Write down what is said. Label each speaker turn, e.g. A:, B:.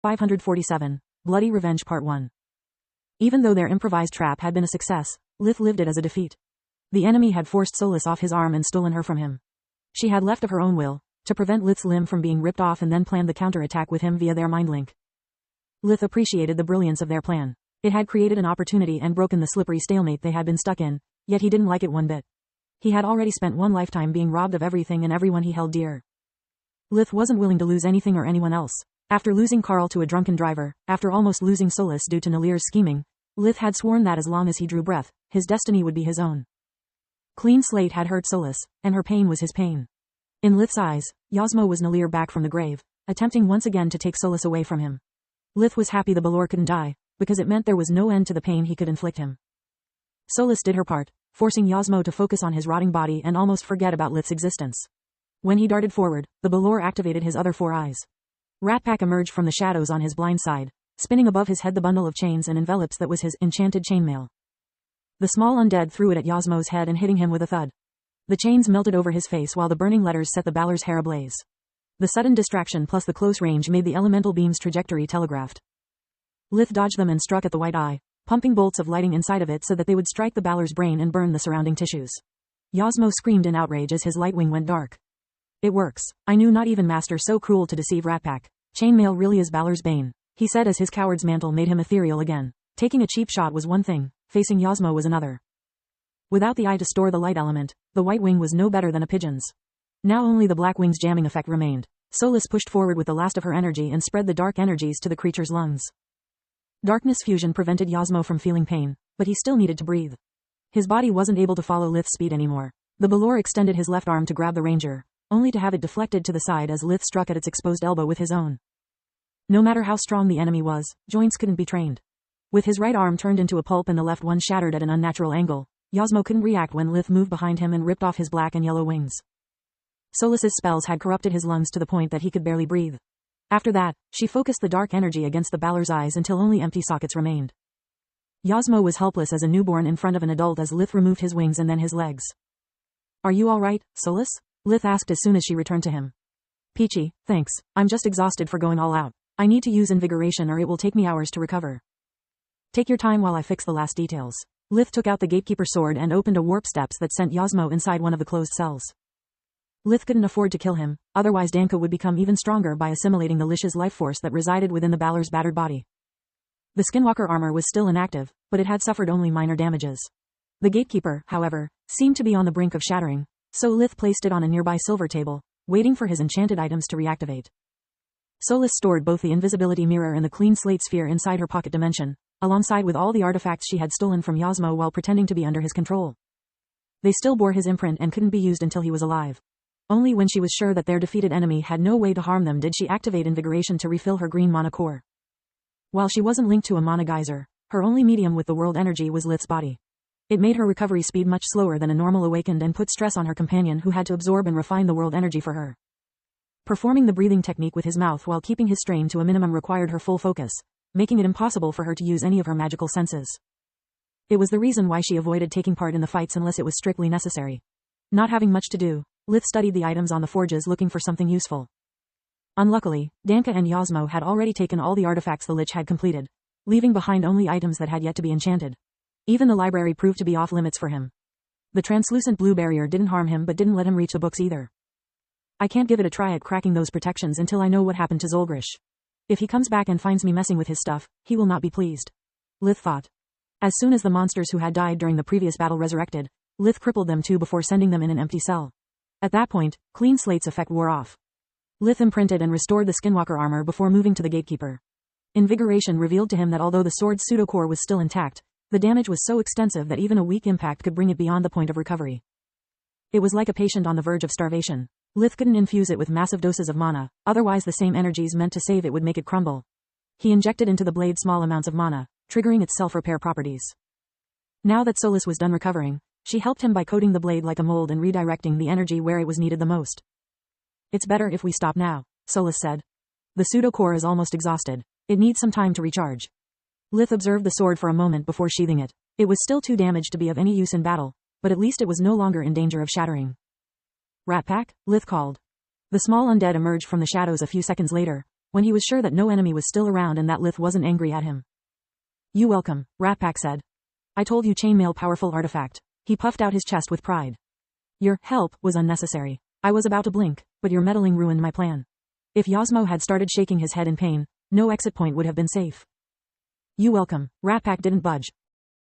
A: 547. Bloody Revenge Part 1. Even though their improvised trap had been a success, Lith lived it as a defeat. The enemy had forced Solus off his arm and stolen her from him. She had left of her own will, to prevent Lith's limb from being ripped off, and then planned the counter-attack with him via their mind link. Lith appreciated the brilliance of their plan. It had created an opportunity and broken the slippery stalemate they had been stuck in, yet he didn't like it one bit. He had already spent one lifetime being robbed of everything and everyone he held dear. Lith wasn't willing to lose anything or anyone else. After losing Carl to a drunken driver, after almost losing Solus due to Nalir's scheming, Lith had sworn that as long as he drew breath, his destiny would be his own. Clean Slate had hurt Solus, and her pain was his pain. In Lith's eyes, Yasmo was Nalir back from the grave, attempting once again to take Solus away from him. Lith was happy the Balor couldn't die, because it meant there was no end to the pain he could inflict him. Solus did her part, forcing Yasmo to focus on his rotting body and almost forget about Lith's existence. When he darted forward, the Balor activated his other 4 eyes. Ratpack emerged from the shadows on his blind side, spinning above his head the bundle of chains and envelopes that was his enchanted chainmail. The small undead threw it at Yasmo's head and hitting him with a thud. The chains melted over his face while the burning letters set the Balor's hair ablaze. The sudden distraction plus the close range made the elemental beam's trajectory telegraphed. Lith dodged them and struck at the white eye, pumping bolts of lighting inside of it so that they would strike the Balor's brain and burn the surrounding tissues. Yasmo screamed in outrage as his light wing went dark. It works. I knew not even Master so cruel to deceive Ratpack. Chainmail really is Balor's bane, he said as his coward's mantle made him ethereal again. Taking a cheap shot was one thing, facing Yasmo was another. Without the eye to store the light element, the white wing was no better than a pigeon's. Now only the black wing's jamming effect remained. Solus pushed forward with the last of her energy and spread the dark energies to the creature's lungs. Darkness fusion prevented Yasmo from feeling pain, but he still needed to breathe. His body wasn't able to follow Lith's speed anymore. The Balor extended his left arm to grab the ranger, only to have it deflected to the side as Lith struck at its exposed elbow with his own. No matter how strong the enemy was, joints couldn't be trained. With his right arm turned into a pulp and the left one shattered at an unnatural angle, Yasmo couldn't react when Lith moved behind him and ripped off his black and yellow wings. Solus's spells had corrupted his lungs to the point that he could barely breathe. After that, she focused the dark energy against the Balor's eyes until only empty sockets remained. Yasmo was helpless as a newborn in front of an adult as Lith removed his wings and then his legs. Are you alright, Solus? Lith asked as soon as she returned to him. Peachy, thanks. I'm just exhausted for going all out. I need to use invigoration or it will take me hours to recover. Take your time while I fix the last details. Lith took out the gatekeeper sword and opened a warp steps that sent Yasmo inside one of the closed cells. Lith couldn't afford to kill him, otherwise Danka would become even stronger by assimilating the Lish's life force that resided within the Balor's battered body. The Skinwalker armor was still inactive, but it had suffered only minor damages. The gatekeeper, however, seemed to be on the brink of shattering, so Lith placed it on a nearby silver table, waiting for his enchanted items to reactivate. Solus stored both the invisibility mirror and the clean slate sphere inside her pocket dimension, alongside with all the artifacts she had stolen from Yasmo while pretending to be under his control. They still bore his imprint and couldn't be used until he was alive. Only when she was sure that their defeated enemy had no way to harm them did she activate invigoration to refill her green mana core. While she wasn't linked to a mana geyser, her only medium with the world energy was Lith's body. It made her recovery speed much slower than a normal awakened and put stress on her companion who had to absorb and refine the world energy for her. Performing the breathing technique with his mouth while keeping his strain to a minimum required her full focus, making it impossible for her to use any of her magical senses. It was the reason why she avoided taking part in the fights unless it was strictly necessary. Not having much to do, Lith studied the items on the forges looking for something useful. Unluckily, Danka and Yasmo had already taken all the artifacts the Lich had completed, leaving behind only items that had yet to be enchanted. Even the library proved to be off limits for him. The translucent blue barrier didn't harm him but didn't let him reach the books either. I can't give it a try at cracking those protections until I know what happened to Zolgrish. If he comes back and finds me messing with his stuff, he will not be pleased. Lith thought. As soon as the monsters who had died during the previous battle resurrected, Lith crippled them too before sending them in an empty cell. At that point, Clean Slate's effect wore off. Lith imprinted and restored the Skinwalker armor before moving to the gatekeeper. Invigoration revealed to him that although the sword's pseudo-core was still intact, the damage was so extensive that even a weak impact could bring it beyond the point of recovery. It was like a patient on the verge of starvation. Lith couldn't infuse it with massive doses of mana, otherwise the same energies meant to save it would make it crumble. He injected into the blade small amounts of mana, triggering its self-repair properties. Now that Solus was done recovering, she helped him by coating the blade like a mold and redirecting the energy where it was needed the most. It's better if we stop now, Solus said. The pseudo-core is almost exhausted. It needs some time to recharge. Lith observed the sword for a moment before sheathing it. It was still too damaged to be of any use in battle, but at least it was no longer in danger of shattering. Ratpack, Lith called. The small undead emerged from the shadows a few seconds later, when he was sure that no enemy was still around and that Lith wasn't angry at him. You welcome, Ratpack said. I told you chainmail powerful artifact. He puffed out his chest with pride. Your help was unnecessary. I was about to blink, but your meddling ruined my plan. If Yasmo had started shaking his head in pain, no exit point would have been safe. You welcome, Ratpack didn't budge,